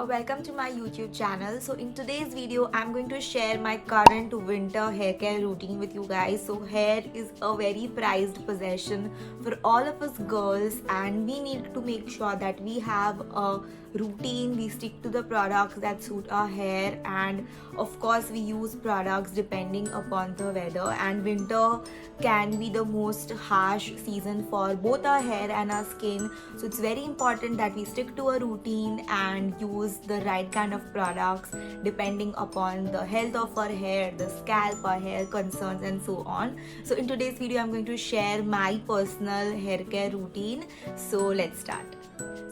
Welcome to my YouTube channel. So in today's video I'm going to share my current winter hair care routine with you guys. So hair is a very prized possession for all of us girls, and we need to make sure that we have a routine. We stick to the products that suit our hair, and of course we use products depending upon the weather, and winter can be the most harsh season for both our hair and our skin. So it's very important that we stick to a routine and use the right kind of products depending upon the health of our hair, the scalp, our hair concerns, and so on. So in today's video I'm going to share my personal hair care routine. So let's start.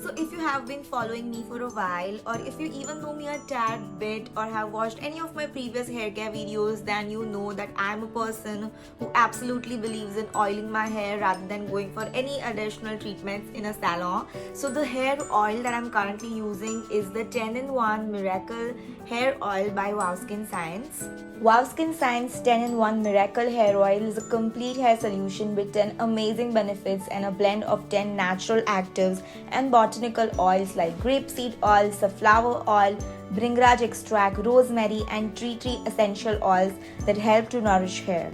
So if you have been following me for a while, or if you even know me a tad bit or have watched any of my previous hair care videos, then you know that I'm a person who absolutely believes in oiling my hair rather than going for any additional treatments in a salon. So the hair oil that I'm currently using is the 10-in-1 Miracle Hair Oil by Wow Skin Science. Wow Skin Science 10-in-1 Miracle Hair Oil is a complete hair solution with 10 amazing benefits and a blend of 10 natural actives and botanical oils like grapeseed oil, safflower oil, bringraj extract, rosemary, and tea tree essential oils that help to nourish hair.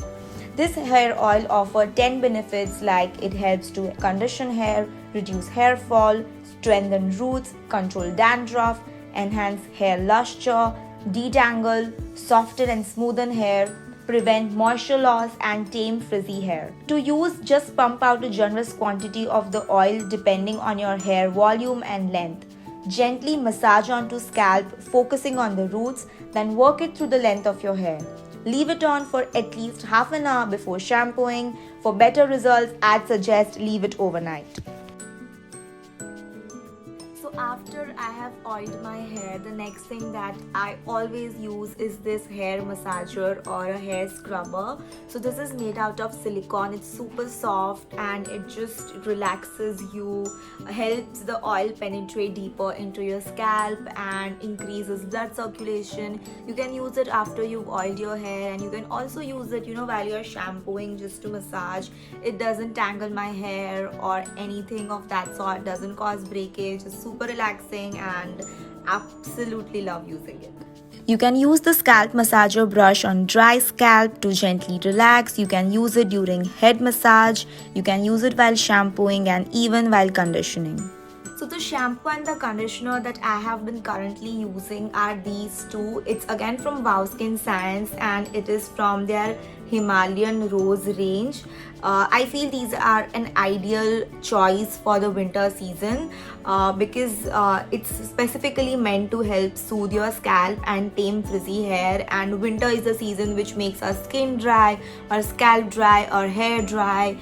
This hair oil offers 10 benefits like it helps to condition hair, reduce hair fall, strengthen roots, control dandruff, enhance hair luster, detangle, soften and smoothen hair, prevent moisture loss, and tame frizzy hair. To use, just pump out a generous quantity of the oil depending on your hair volume and length. Gently massage onto scalp, focusing on the roots, then work it through the length of your hair. Leave it on for at least half an hour before shampooing. For better results, I'd suggest leave it overnight. So after I have oiled my hair, the next thing that I always use is this hair massager or a hair scrubber. So this is made out of silicone. It's super soft and it just relaxes you, helps the oil penetrate deeper into your scalp and increases blood circulation. You can use it after you've oiled your hair, and you can also use it while you're shampooing, just to massage. It doesn't tangle my hair or anything of that sort, doesn't cause breakage. It's super relaxing and absolutely love using it. You can use the scalp massager brush on dry scalp to gently relax. You can use it during head massage. You can use it while shampooing and even while conditioning. So the shampoo and the conditioner that I have been currently using are these two. It's again from Wow Skin Science and it is from their Himalayan Rose range. I feel these are an ideal choice for the winter season because it's specifically meant to help soothe your scalp and tame frizzy hair. And winter is the season which makes our skin dry, our scalp dry, our hair dry.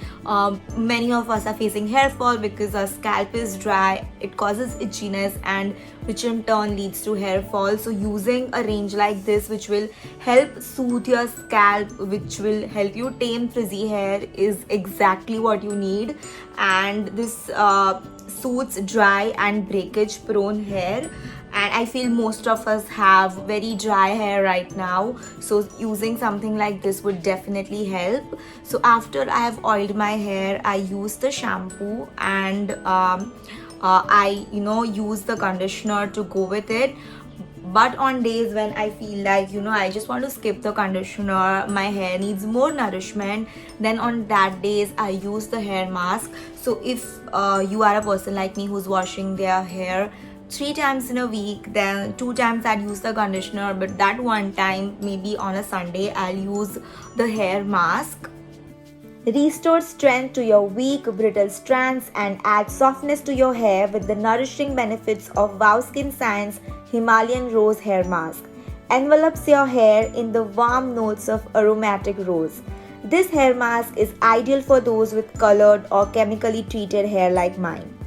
Many of us are facing hair fall because our scalp is dry. It causes itchiness, and which in turn leads to hair fall. So using a range like this which will help soothe your scalp, which will help you tame frizzy hair, is exactly what you need. And this suits dry and breakage prone hair, and I feel most of us have very dry hair right now, so using something like this would definitely help. So after I have oiled my hair, I use the shampoo and I use the conditioner to go with it. But on days when I feel like I just want to skip the conditioner, my hair needs more nourishment, then on that days I use the hair mask. So if you are a person like me who's washing their hair 3 times in a week, then 2 times I'd use the conditioner, but that one time, maybe on a Sunday, I'll use the hair mask. Restore strength to your weak, brittle strands and add softness to your hair with the nourishing benefits of Wow Skin Science Himalayan Rose Hair Mask. Envelops your hair in the warm notes of aromatic rose. This hair mask is ideal for those with colored or chemically treated hair like mine.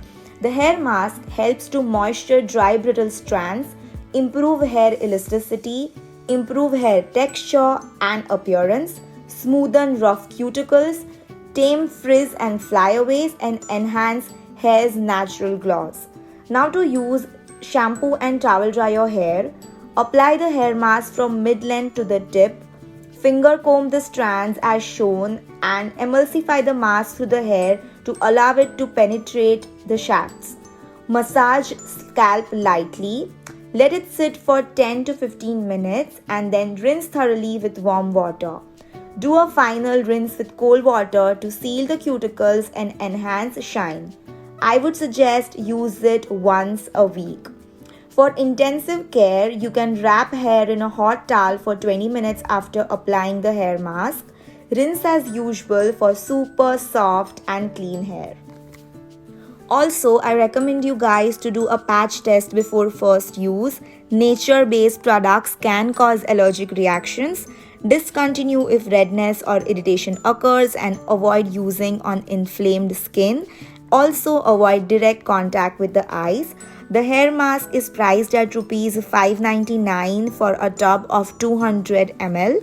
The hair mask helps to moisture dry, brittle strands, improve hair elasticity, improve hair texture and appearance, smoothen rough cuticles, tame frizz and flyaways, and enhance hair's natural gloss. Now to use, shampoo and towel dry your hair. Apply the hair mask from mid-length to the tip. Finger comb the strands as shown and emulsify the mask through the hair to allow it to penetrate the shafts. Massage scalp lightly. Let it sit for 10 to 15 minutes and then rinse thoroughly with warm water. Do a final rinse with cold water to seal the cuticles and enhance shine. I would suggest use it once a week. For intensive care, you can wrap hair in a hot towel for 20 minutes after applying the hair mask. Rinse as usual for super soft and clean hair. Also, I recommend you guys to do a patch test before first use. Nature-based products can cause allergic reactions. Discontinue if redness or irritation occurs and avoid using on inflamed skin. Also, avoid direct contact with the eyes. The hair mask is priced at Rs 599 for a tub of 200 ml.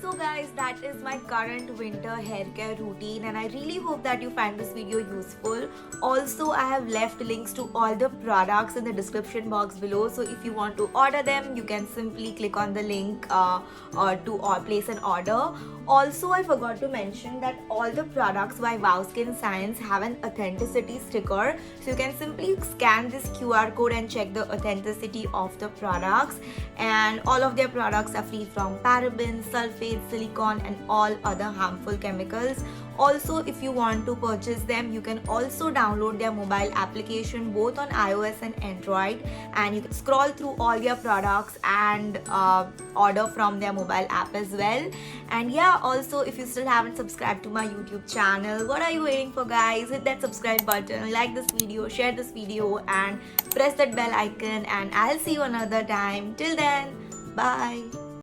So guys, that is my current winter hair care routine and I really hope that you find this video useful. Also, I have left links to all the products in the description box below. So if you want to order them, you can simply click on the link or place an order. Also, I forgot to mention that all the products by Wow Skin Science have an authenticity sticker. So you can simply scan this QR code and check the authenticity of the products. And all of their products are free from parabens, sulfates, silicone and all other harmful chemicals. Also, if you want to purchase them, you can also download their mobile application both on iOS and Android, and you can scroll through all their products and order from their mobile app as well. And yeah, also if you still haven't subscribed to my YouTube channel, what are you waiting for guys? Hit that subscribe button, like this video, share this video and press that bell icon, and I'll see you another time. Till then, bye.